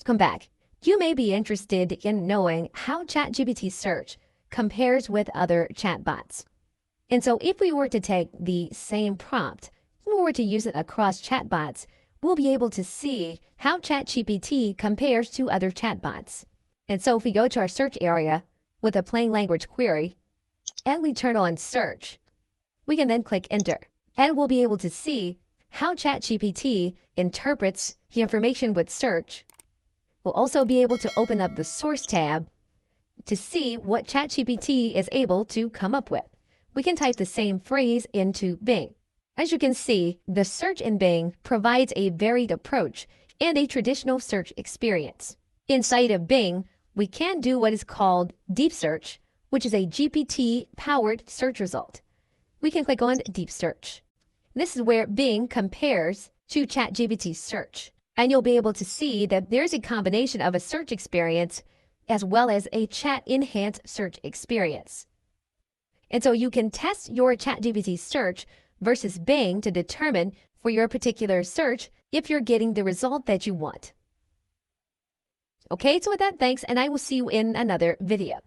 Come back. You may be interested in knowing how ChatGPT Search compares with other chatbots. And so if we were to take the same prompt, and we were to use it across chatbots, we'll be able to see how ChatGPT compares to other chatbots. And so if we go to our search area with a plain language query, and we turn on search, we can then click enter, and we'll be able to see how ChatGPT interprets the information with search. We'll also be able to open up the source tab to see what ChatGPT is able to come up with. We can type the same phrase into Bing. As you can see, the search in Bing provides a varied approach and a traditional search experience. Inside of Bing, we can do what is called deep search, which is a GPT-powered search result. We can click on deep search. This is where Bing compares to ChatGPT Search. And you'll be able to see that there's a combination of a search experience as well as a chat-enhanced search experience. And so you can test your ChatGPT Search versus Bing to determine for your particular search if you're getting the result that you want. Okay, so with that, thanks, and I will see you in another video.